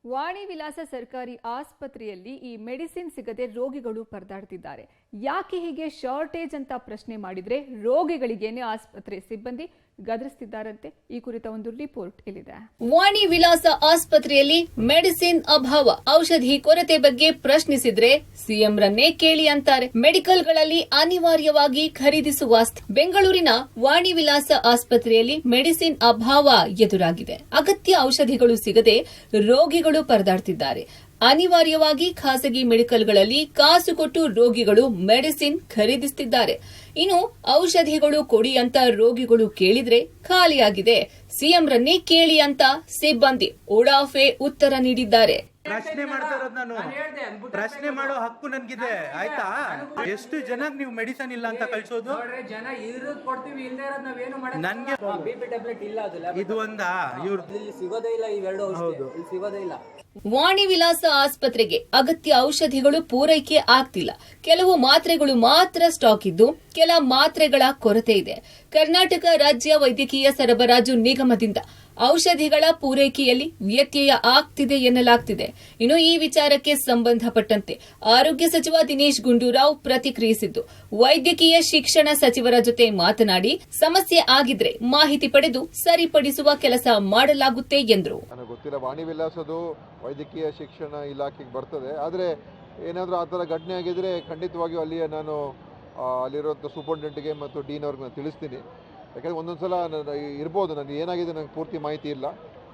ವಾಣಿ ವಿಲಾಸ ಸರ್ಕಾರಿ ಆಸ್ಪತ್ರೆಯಲ್ಲಿ ಈ ಮೆಡಿಸಿನ್ ಸಿಗದೆ ರೋಗಿಗಳು ಪರದಾಡ್ತಿದ್ದಾರೆ. ಯಾಕೆ ಹೀಗೆ ಶಾರ್ಟೇಜ್ ಅಂತ ಪ್ರಶ್ನೆ ಮಾಡಿದ್ರೆ ರೋಗಿಗಳಿಗೇನೆ ಆಸ್ಪತ್ರೆ ಸಿಬ್ಬಂದಿ ಗದರಿಸ್ತಿದ್ದಾರಂತೆ. ಈ ಕುರಿತ ಒಂದು ರಿಪೋರ್ಟ್ ಇಲ್ಲಿದೆ. ವಾಣಿ ವಿಲಾಸ ಆಸ್ಪತ್ರೆಯಲ್ಲಿ ಮೆಡಿಸಿನ್ ಅಭಾವ, ಔಷಧಿ ಕೊರತೆ ಬಗ್ಗೆ ಪ್ರಶ್ನಿಸಿದ್ರೆ ಸಿಎಂ ರನ್ನೇ ಕೇಳಿ ಅಂತಾರೆ. ಮೆಡಿಕಲ್ಗಳಲ್ಲಿ ಅನಿವಾರ್ಯವಾಗಿ ಖರೀದಿಸುವ ಬೆಂಗಳೂರಿನ ವಾಣಿ ವಿಲಾಸ ಆಸ್ಪತ್ರೆಯಲ್ಲಿ ಮೆಡಿಸಿನ್ ಅಭಾವ ಎದುರಾಗಿದೆ. ಅಗತ್ಯ ಔಷಧಿಗಳು ಸಿಗದೆ ರೋಗಿಗಳು ಪರದಾಡ್ತಿದ್ದಾರೆ. ಅನಿವಾರ್ಯವಾಗಿ ಖಾಸಗಿ ಮೆಡಿಕಲ್ಗಳಲ್ಲಿ ಕಾಸು ಕೊಟ್ಟು ರೋಗಿಗಳು ಮೆಡಿಸಿನ್ ಖರೀದಿಸುತ್ತಿದ್ದಾರೆ. ಇನ್ನು ಔಷಧಿಗಳು ಕೊಡಿ ಅಂತ ರೋಗಿಗಳು ಕೇಳಿದ್ರೆ ಖಾಲಿಯಾಗಿದೆ, ಸಿಎಂ ರನ್ನೇ ಕೇಳಿ ಅಂತ ಸಿಬ್ಬಂದಿ ಉಡಾಫೆ ಉತ್ತರ ನೀಡಿದ್ದಾರೆ. ಪ್ರಶ್ನೆ ಮಾಡ್ತಾ ಇರೋದು ನಾನು, ಪ್ರಶ್ನೆ ಮಾಡೋ ಹಕ್ಕು ನನ್ಗಿದೆ ಆಯ್ತಾ. ಎಷ್ಟು ಜನಕ್ಕೆ ನೀವು ಮೆಡಿಸನ್ ಇಲ್ಲ ಅಂತ ಕಳ್ಸೋದು? ನನ್ಗೆ ಇದು ಒಂದಾ ಇವ್ರು ಸಿಗೋದೇ ಇಲ್ಲ, ಇವೆರಡು ಸಿಗೋದೇ ಇಲ್ಲ. ವಾಣಿ ವಿಲಾಸ ಆಸ್ಪತ್ರೆಗೆ ಅಗತ್ಯ ಔಷಧಿಗಳು ಪೂರೈಕೆ ಆಗ್ತಿಲ್ಲ. ಕೆಲವು ಮಾತ್ರೆಗಳು ಮಾತ್ರ ಸ್ಟಾಕ್ ಇದ್ದು ಕೆಲ ಮಾತ್ರೆಗಳ ಕೊರತೆ ಇದೆ. ಕರ್ನಾಟಕ ರಾಜ್ಯ ವೈದ್ಯಕೀಯ ಸರಬರಾಜು ನಿಗಮದಿಂದ ಔಷಧಿಗಳ ಪೂರೈಕೆಯಲ್ಲಿ ವ್ಯತ್ಯಯ ಆಗ್ತಿದೆ ಎನ್ನಲಾಗ್ತಿದೆ. ಇನ್ನು ಈ ವಿಚಾರಕ್ಕೆ ಸಂಬಂಧಪಟ್ಟಂತೆ ಆರೋಗ್ಯ ಸಚಿವ ದಿನೇಶ್ ಗುಂಡೂರಾವ್ ಪ್ರತಿಕ್ರಿಯಿಸಿದ್ದು, ವೈದ್ಯಕೀಯ ಶಿಕ್ಷಣ ಸಚಿವರ ಜೊತೆ ಮಾತನಾಡಿ ಸಮಸ್ಯೆ ಆಗಿದ್ರೆ ಮಾಹಿತಿ ಪಡೆದು ಸರಿಪಡಿಸುವ ಕೆಲಸ ಮಾಡಲಾಗುತ್ತೆ ಎಂದರು. ನನಗೆ ಗೊತ್ತಿಲ್ಲ, ವಾಣಿ ವಿಲಾಸದು ವೈದ್ಯಕೀಯ ಶಿಕ್ಷಣ ಇಲಾಖೆಗೆ ಬರ್ತದೆ. ಆದರೆ ಏನಾದರೂ ಆ ಥರ ಘಟನೆ ಆಗಿದ್ರೆ ಖಂಡಿತವಾಗಿಯೂ ಅಲ್ಲಿರುವಂಥ ಸೂಪರಿಂಟೆಂಡೆಂಟ್ಗೆ ಮತ್ತು ಡೀನ್ ಅವ್ರಿಗೆ ನಾನು ತಿಳಿಸ್ತೀನಿ. ಯಾಕಂದರೆ ಒಂದೊಂದು ಸಲ ಇರ್ಬೋದು, ನನಗೆ ಏನಾಗಿದೆ ನನಗೆ ಪೂರ್ತಿ ಮಾಹಿತಿ ಇಲ್ಲ.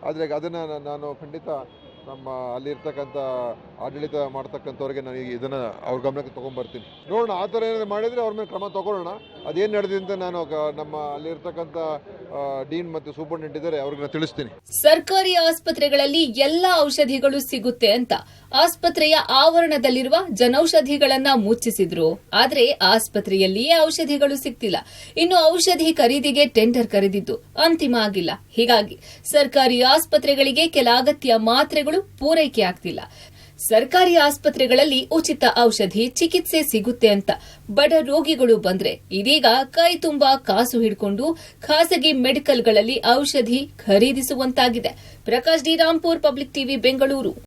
ಆದರೆ ಅದನ್ನು ನಾನು ಖಂಡಿತ ನಮ್ಮ ಅಲ್ಲಿರ್ತಕ್ಕಂಥ ಆಡಳಿತ ಮಾಡ್ತಕ್ಕಂಥವ್ರಿಗೆ ನಾನು ಇದನ್ನು ಅವ್ರ ಗಮನಕ್ಕೆ ತೊಗೊಂಡ್ಬರ್ತೀನಿ. ನೋಡೋಣ, ಆ ಥರ ಏನಾದರೂ ಮಾಡಿದರೆ ಅವ್ರ ಮೇಲೆ ಕ್ರಮ ತೊಗೊಳ್ಳೋಣ. ಅದೇನು ನಡೆದಿದೆ ಅಂತ ನಾನು ನಮ್ಮ ಅಲ್ಲಿರ್ತಕ್ಕಂಥ ಡೀನ್ ಮತ್ತು ಸೂಪರಿಂಟೆಂಡೆಂಟ್ ಇದ್ದಾರೆ, ಅವ್ರಿಗೆ ನಾನು ತಿಳಿಸ್ತೀನಿ. ಸರ್ಕಾರಿ ಆಸ್ಪತ್ರೆಗಳಲ್ಲಿ ಎಲ್ಲಾ ಔಷಧಿಗಳು ಸಿಗುತ್ತೆ ಅಂತ ಆಸ್ಪತ್ರೆಯ ಆವರಣದಲ್ಲಿರುವ ಜನೌಷಧಿಗಳನ್ನ ಮುಚ್ಚಿಸಿದ್ರು. ಆದರೆ ಆಸ್ಪತ್ರೆಯಲ್ಲಿಯೇ ಔಷಧಿಗಳು ಸಿಗ್ತಿಲ್ಲ. ಇನ್ನು ಔಷಧಿ ಖರೀದಿಗೆ ಟೆಂಡರ್ ಕರೆದಿದ್ದು ಅಂತಿಮ ಆಗಿಲ್ಲ. ಹೀಗಾಗಿ ಸರ್ಕಾರಿ ಆಸ್ಪತ್ರೆಗಳಿಗೆ ಕೆಲ ಅಗತ್ಯ ಮಾತ್ರೆಗಳು ಪೂರೈಕೆ ಆಗ್ತಿಲ್ಲ. ಸರ್ಕಾರಿ ಆಸ್ಪತ್ರೆಗಳಲ್ಲಿ ಉಚಿತ ಔಷಧಿ ಚಿಕಿತ್ಸೆ ಸಿಗುತ್ತೆ ಅಂತ ಬಡ ರೋಗಿಗಳು ಬಂದ್ರೆ ಇದೀಗ ಕೈ ತುಂಬಾ ಕಾಸು ಹಿಡ್ಕೊಂಡು ಖಾಸಗಿ ಮೆಡಿಕಲ್ಗಳಲ್ಲಿ ಔಷಧಿ ಖರೀದಿಸುವಂತಾಗಿದೆ. Prakash D Rampur, public TV, Bengaluru.